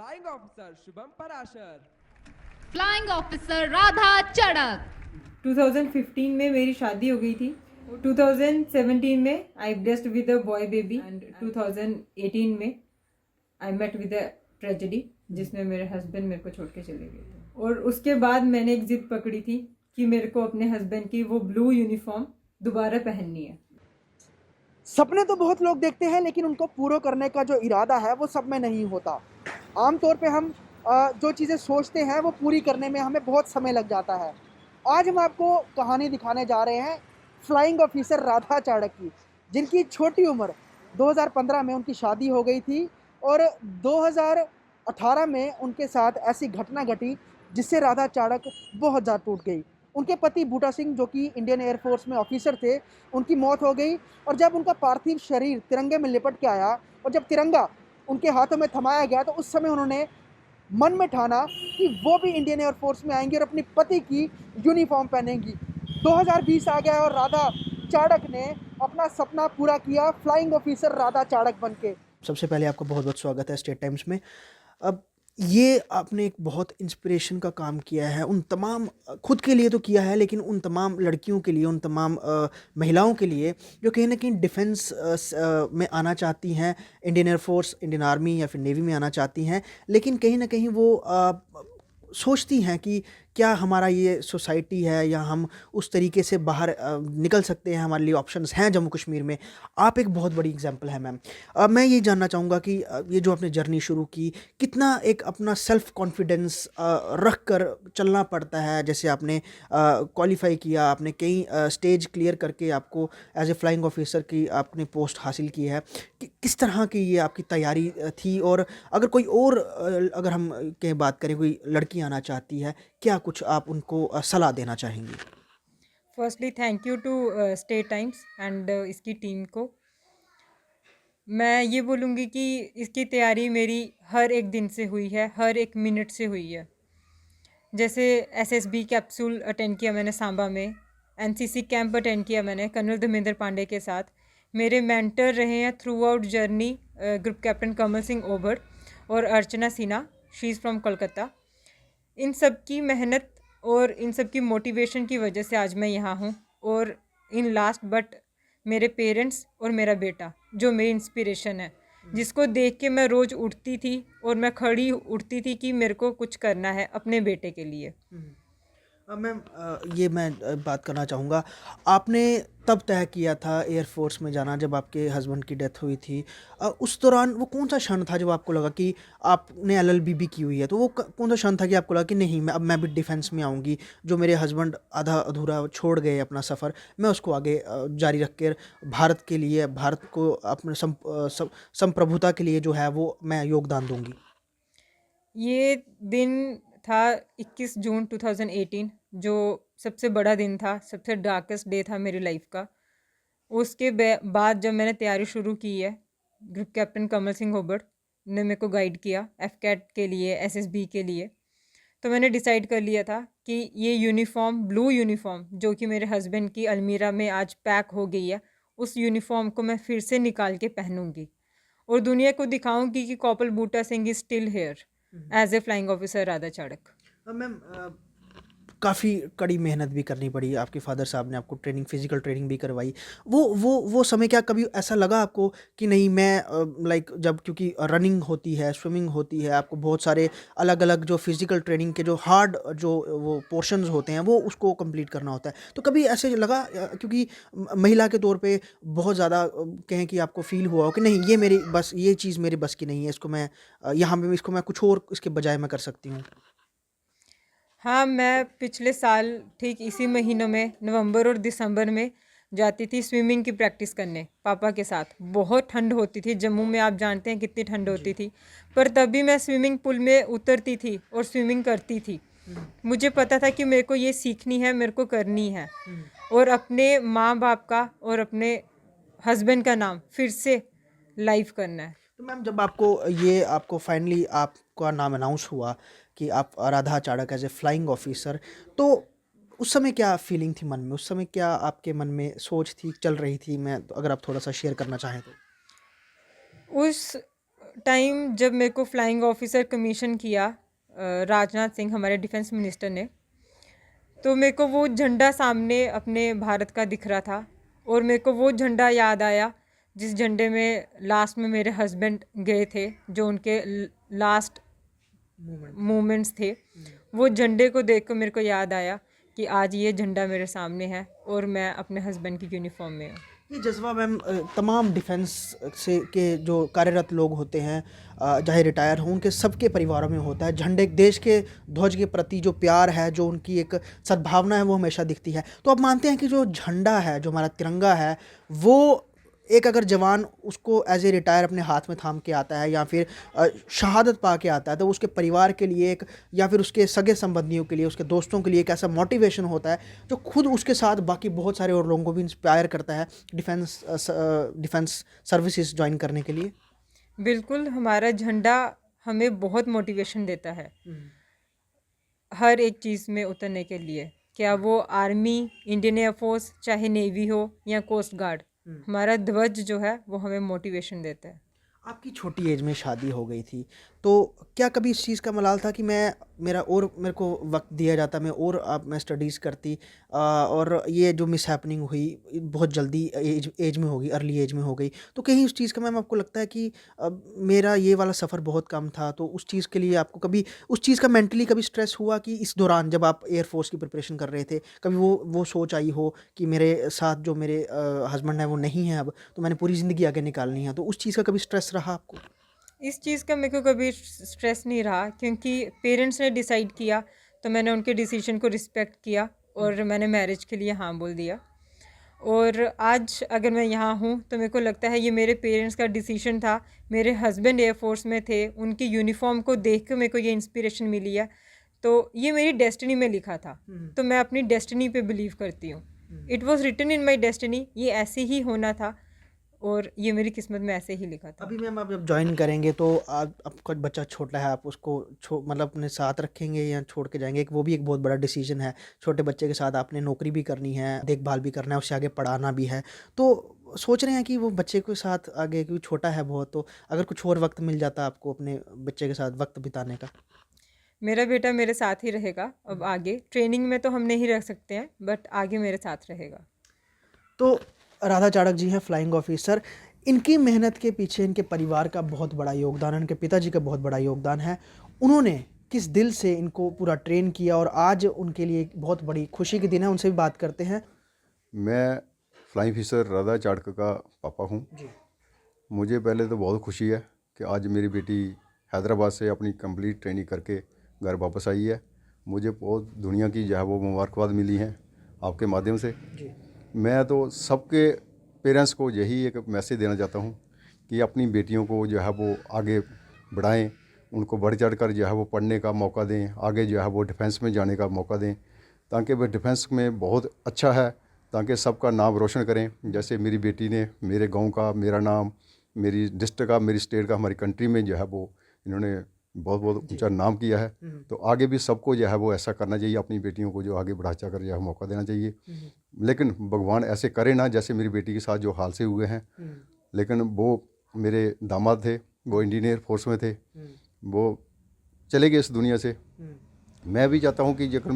Flying Officer Shubham Parashar. Flying officer Radha Chadak. 2015 में मेरी शादी हो गई थी। 2017 में I blessed with a boy baby and 2018 में I met with a tragedy जिसमें मेरे हस्बैंड मेरे को छोड़ के चले गए थे। और उसके बाद मैंने एक जिद पकड़ी थी कि मेरे को अपने हस्बैंड की वो ब्लू यूनिफॉर्म दोबारा पहननी है। सपने तो बहुत लोग देखते हैं लेकिन उनको पूरा करने का जो इरादा है वो सब में नहीं होता। आमतौर पे हम जो चीज़ें सोचते हैं वो पूरी करने में हमें बहुत समय लग जाता है। आज हम आपको कहानी दिखाने जा रहे हैं फ्लाइंग ऑफिसर राधा चाड़क की, जिनकी छोटी उम्र 2015 में उनकी शादी हो गई थी और 2018 में उनके साथ ऐसी घटना घटी जिससे राधा चाड़क बहुत ज़्यादा टूट गई। उनके पति बूटा सिंह जो कि इंडियन एयरफोर्स में ऑफिसर थे, उनकी मौत हो गई। और जब उनका पार्थिव शरीर तिरंगे में लिपट के आया और जब तिरंगा उनके हाथों में थमाया गया तो उस समय उन्होंने मन में ठाना कि वो भी इंडियन एयरफोर्स में आएंगे और अपनी पति की यूनिफॉर्म पहनेंगी। 2020 आ गया और राधा चाड़क ने अपना सपना पूरा किया फ्लाइंग ऑफिसर राधा चाड़क बन के। सबसे पहले आपका बहुत बहुत स्वागत है स्टेट टाइम्स में। अब ये आपने एक बहुत इंस्पिरेशन का काम किया है, उन तमाम खुद के लिए तो किया है लेकिन उन तमाम लड़कियों के लिए, उन तमाम महिलाओं के लिए जो कहीं ना कहीं डिफेंस में आना चाहती हैं, इंडियन एयरफोर्स, इंडियन आर्मी या फिर नेवी में आना चाहती हैं, लेकिन कहीं ना कहीं वो सोचती हैं कि क्या हमारा ये सोसाइटी है या हम उस तरीके से बाहर निकल सकते हैं, हमारे लिए ऑप्शंस हैं जम्मू कश्मीर में। आप एक बहुत बड़ी एग्जांपल है मैम। मैं ये जानना चाहूँगा कि ये जो आपने जर्नी शुरू की, कितना एक अपना सेल्फ कॉन्फिडेंस रख कर चलना पड़ता है। जैसे आपने क्वालिफाई किया, आपने कई स्टेज क्लियर करके आपको एज ए फ्लाइंग ऑफिसर की आपने पोस्ट हासिल की है, किस तरह की ये आपकी तैयारी थी? और अगर कोई और अगर हम कहीं बात करें, कोई लड़की आना चाहती है, क्या कुछ आप उनको सलाह देना चाहेंगी? Firstly thank you to State Times and इसकी टीम को। मैं ये बोलूँगी कि इसकी तैयारी मेरी हर एक दिन से हुई है, हर एक मिनट से हुई है। जैसे एसएसबी कैप्सूल अटेंड किया मैंने सांबा में, एनसीसी कैंप अटेंड किया मैंने कर्नल धर्मेंद्र पांडे के साथ। मेरे मेंटर रहे हैं throughout journey group captain Kamal Singh Obad और Archana Sinha, she is from Kolkata. इन सब की मेहनत और इन सब की मोटिवेशन की वजह से आज मैं यहाँ हूँ। और इन लास्ट बट मेरे पेरेंट्स और मेरा बेटा जो मेरी इंस्पिरेशन है, जिसको देख के मैं रोज़ उठती थी और मैं खड़ी उठती थी कि मेरे को कुछ करना है अपने बेटे के लिए। मैम ये मैं बात करना चाहूँगा, आपने तब तय किया था एयरफोर्स में जाना जब आपके हस्बैंड की डेथ हुई थी। उस दौरान वो कौन सा क्षण था जब आपको लगा कि आपने एलएलबी भी की हुई है, तो वो कौन सा क्षण था कि आपको लगा कि नहीं, मैं भी डिफेंस में आऊँगी, जो मेरे हस्बैंड आधा अधूरा छोड़ गए अपना सफ़र, मैं उसको आगे जारी रख कर भारत के लिए, भारत को अपने संप्रभुता के लिए जो है वो मैं योगदान दूंगी? ये दिन था 21 जून 2018, जो सबसे बड़ा दिन था, सबसे डार्केस्ट डे था मेरी लाइफ का। उसके बाद जब मैंने तैयारी शुरू की है, ग्रुप कैप्टन कमल सिंह ओबड़ ने मेरे को गाइड किया एफकैट के लिए, एसएसबी के लिए। तो मैंने डिसाइड कर लिया था कि ये यूनिफॉर्म, ब्लू यूनिफॉर्म जो कि मेरे हस्बैंड की अलमीरा में आज पैक हो गई है, उस यूनिफॉर्म को मैं फिर से निकाल के पहनूंगी और दुनिया को दिखाऊंगी कि corporal Boota Singh is still here as a flying officer Radha Chadak. Ma'am काफ़ी कड़ी मेहनत भी करनी पड़ी, आपके फादर साहब ने आपको ट्रेनिंग, फिजिकल ट्रेनिंग भी करवाई। वो समय क्या कभी ऐसा लगा आपको कि नहीं, मैं लाइक जब, क्योंकि रनिंग होती है, स्विमिंग होती है, आपको बहुत सारे अलग अलग जो फिजिकल ट्रेनिंग के जो हार्ड जो वो पोर्शंस होते हैं वो उसको कंप्लीट करना होता है, तो कभी ऐसे लगा क्योंकि महिला के तौर पे बहुत ज़्यादा कहें कि आपको फील हुआ हो कि नहीं, ये मेरी बस, ये चीज़ मेरे बस की नहीं है, इसको मैं यहाँ पे इसको मैं कुछ और इसके बजाय मैं कर सकती हूँ? हाँ, मैं पिछले साल ठीक इसी महीनों में नवंबर और दिसंबर में जाती थी स्विमिंग की प्रैक्टिस करने पापा के साथ। बहुत ठंड होती थी जम्मू में, आप जानते हैं कितनी ठंड होती थी, पर तभी मैं स्विमिंग पूल में उतरती थी और स्विमिंग करती थी। मुझे पता था कि मेरे को ये सीखनी है, मेरे को करनी है और अपने माँ बाप का और अपने हस्बैंड का नाम फिर से लाइव करना है। तो मैम जब आपको फाइनली आपका नाम अनाउंस हुआ कि आप Radha Chadak as a flying officer, तो उस समय क्या फीलिंग थी मन में? उस समय क्या आपके मन में सोच थी, चल रही थी? मैं तो अगर आप थोड़ा सा शेयर करना चाहें तो। उस टाइम जब मेरे को फ्लाइंग ऑफिसर कमीशन किया राजनाथ सिंह हमारे डिफेंस मिनिस्टर ने, तो मेरे को वो झंडा सामने अपने भारत का दिख रहा था और मेरे को वो झंडा याद आया जिस झंडे में लास्ट में मेरे हस्बैंड गए थे, जो उनके लास्ट मोमेंट्स थे। वो झंडे को देख कर मेरे को याद आया कि आज ये झंडा मेरे सामने है और मैं अपने हस्बैंड की यूनिफॉर्म में हूँ। ये जज्बा मैम तमाम डिफेंस से के जो कार्यरत लोग होते हैं, चाहे रिटायर हों, उनके सबके परिवारों में होता है। झंडे देश के ध्वज के प्रति जो प्यार है, जो उनकी एक सद्भावना है, वो हमेशा दिखती है। तो आप मानते हैं कि जो झंडा है, जो हमारा तिरंगा है, वो एक अगर जवान उसको एज ए रिटायर अपने हाथ में थाम के आता है या फिर शहादत पा के आता है, तो उसके परिवार के लिए एक, या फिर उसके सगे संबंधियों के लिए, उसके दोस्तों के लिए एक ऐसा मोटिवेशन होता है जो खुद उसके साथ बाकी बहुत सारे और लोगों को भी इंस्पायर करता है डिफेंस सर्विसेज ज्वाइन करने के लिए। बिल्कुल, हमारा झंडा हमें बहुत मोटिवेशन देता है हर एक चीज़ में उतरने के लिए, क्या वो आर्मी, इंडियन एयरफोर्स, चाहे नेवी हो या कोस्ट गार्ड। हमारा ध्वज जो है वो हमें मोटिवेशन देता है। आपकी छोटी एज में शादी हो गई थी, तो क्या कभी इस चीज़ का मलाल था कि मेरे को वक्त दिया जाता, मैं स्टडीज़ करती, और ये जो मिस हैपनिंग हुई बहुत जल्दी एज में होगी, अर्ली एज में हो गई, तो कहीं उस चीज़ का मैम आपको लगता है कि मेरा ये वाला सफ़र बहुत कम था, तो उस चीज़ के लिए आपको कभी उस चीज़ का मेंटली कभी स्ट्रेस हुआ कि इस दौरान जब आप एयरफोर्स की प्रिपरेशन कर रहे थे, कभी वो सोच आई हो कि मेरे साथ जो मेरे हस्बैंड है वो नहीं है अब, तो मैंने पूरी ज़िंदगी आगे निकालनी है, तो उस चीज़ का कभी स्ट्रेस रहा आपको? इस चीज़ का मेरे को कभी स्ट्रेस नहीं रहा, क्योंकि पेरेंट्स ने डिसाइड किया तो मैंने उनके डिसीजन को रिस्पेक्ट किया और मैंने मैरिज के लिए हाँ बोल दिया। और आज अगर मैं यहाँ हूँ तो मेरे को लगता है ये मेरे पेरेंट्स का डिसीजन था। मेरे हस्बैंड एयरफोर्स में थे, उनकी यूनिफॉर्म को देख कर मेरे को ये इंस्पिरेशन मिली है, तो ये मेरी डेस्टिनी में लिखा था। तो मैं अपनी डेस्टिनी पे बिलीव करती हूँ। It was written in my destiny, ये ऐसे ही होना था और ये मेरी किस्मत में ऐसे ही लिखा था। अभी मैम आप जब ज्वाइन करेंगे तो आपका बच्चा छोटा है, आप उसको मतलब अपने साथ रखेंगे या छोड़ के जाएंगे? वो भी एक बहुत बड़ा डिसीजन है। छोटे बच्चे के साथ आपने नौकरी भी करनी है, देखभाल भी करना है, उससे आगे पढ़ाना भी है, तो सोच रहे हैं कि वो बच्चे के साथ आगे, क्योंकि छोटा है बहुत, तो अगर कुछ और वक्त मिल जाता आपको अपने बच्चे के साथ वक्त बिताने का? मेरा बेटा मेरे साथ ही रहेगा अब आगे। ट्रेनिंग में तो हम नहीं रख सकते हैं, बट आगे मेरे साथ रहेगा। तो राधा चाड़क जी हैं फ्लाइंग ऑफिसर। इनकी मेहनत के पीछे इनके परिवार का बहुत बड़ा योगदान है, इनके पिताजी का बहुत बड़ा योगदान है। उन्होंने किस दिल से इनको पूरा ट्रेन किया और आज उनके लिए एक बहुत बड़ी खुशी के दिन है, उनसे भी बात करते हैं। मैं फ्लाइंग ऑफिसर राधा चाड़क का पापा हूँ। मुझे पहले तो बहुत खुशी है कि आज मेरी बेटी हैदराबाद से अपनी कंप्लीट ट्रेनिंग करके घर वापस आई है। मुझे बहुत दुनिया की जो है वो मुबारकबाद मिली हैं आपके माध्यम से। मैं तो सबके पेरेंट्स को यही एक मैसेज देना चाहता हूँ कि अपनी बेटियों को जो है वो आगे बढ़ाएं, उनको बढ़ चढ़ कर जो है वो पढ़ने का मौका दें, आगे जो है वो डिफेंस में जाने का मौका दें, ताकि वह डिफेंस में बहुत अच्छा है, ताकि सबका नाम रोशन करें। जैसे मेरी बेटी ने मेरे गांव का, मेरा नाम, मेरी डिस्ट्रिक्ट का, मेरी स्टेट का, हमारी कंट्री में जो है वो इन्होंने बहुत बहुत ऊंचा नाम किया है। तो आगे भी सबको जो है वो ऐसा करना चाहिए, अपनी बेटियों को जो आगे बढ़ा चढ़ कर जो है मौका देना चाहिए। लेकिन भगवान ऐसे करे ना जैसे मेरी बेटी के साथ जो हादसे हुए हैं। लेकिन वो मेरे दामाद थे, वो इंडियन एयर फोर्स में थे, वो चले गए इस दुनिया से। मैं भी चाहता हूँ कि जब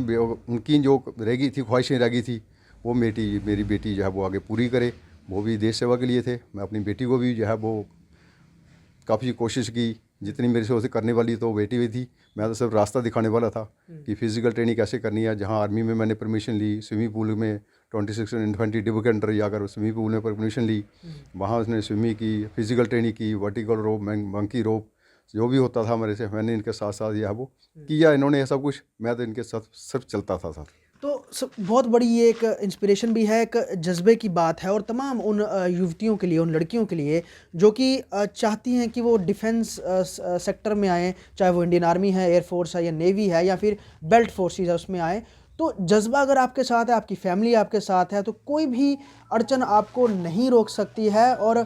उनकी जो रह गई थी, ख्वाहिशें रह गई थी, वो मेरी बेटी जो है वो आगे पूरी करे। वो भी देश सेवा के लिए थे। मैं अपनी बेटी को भी जो है वो काफ़ी कोशिश की, जितनी मेरे से उसे करने वाली तो बेटी भी थी। मैं तो सिर्फ रास्ता दिखाने वाला था कि फिज़िकल ट्रेनिंग कैसे करनी है। जहाँ आर्मी में मैंने परमिशन ली, स्विमिंग पूल में 26 इन्फेंट्री डिबो के अंडर जाकर स्विमिंग पूल में परमिशन ली, वहाँ उसने स्विमिंग की, फिज़िकल ट्रेनिंग की, वर्टिकल रोप, मंकी रोप, जो भी होता था मेरे से, मैंने इनके साथ साथ यह वो किया। इन्होंने ये सब कुछ, मैं तो इनके साथ सिर्फ चलता था सर। तो बहुत बड़ी ये एक इंस्पिरेशन भी है, एक जज्बे की बात है, और तमाम उन युवतियों के लिए, उन लड़कियों के लिए जो कि चाहती हैं कि वो डिफेंस सेक्टर में आएँ, चाहे वो इंडियन आर्मी है, एयरफोर्स है या नेवी है या फिर बेल्ट फोर्सेस है, उसमें आएँ। तो जज्बा अगर आपके साथ है, आपकी फैमिली आपके साथ है, तो कोई भी अड़चन आपको नहीं रोक सकती है। और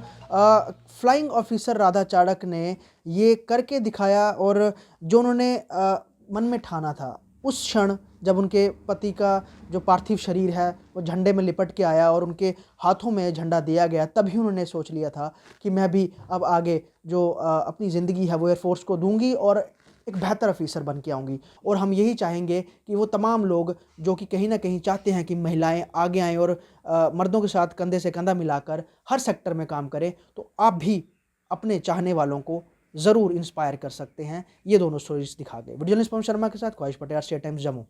फ्लाइंग ऑफिसर राधा चाड़क ने ये करके दिखाया, और जो उन्होंने मन में ठाना था, उस क्षण जब उनके पति का जो पार्थिव शरीर है वो झंडे में लिपट के आया और उनके हाथों में झंडा दिया गया, तभी उन्होंने सोच लिया था कि मैं भी अब आगे जो अपनी ज़िंदगी है वो एयरफोर्स को दूंगी और एक बेहतर ऑफिसर बन के आऊँगी। और हम यही चाहेंगे कि वो तमाम लोग जो कि कहीं ना कहीं चाहते हैं कि महिलाएं आगे आएँ और मर्दों के साथ कंधे से कंधा मिलाकर हर सेक्टर में काम करें, तो आप भी अपने चाहने वालों को ज़रूर इंस्पायर कर सकते हैं। ये दोनों स्टोरीज दिखा गए। वीडियो जर्नलिस्ट पवन शर्मा के साथ ख्वाहिश पटेल, स्टेट टाइम्स जम्मू।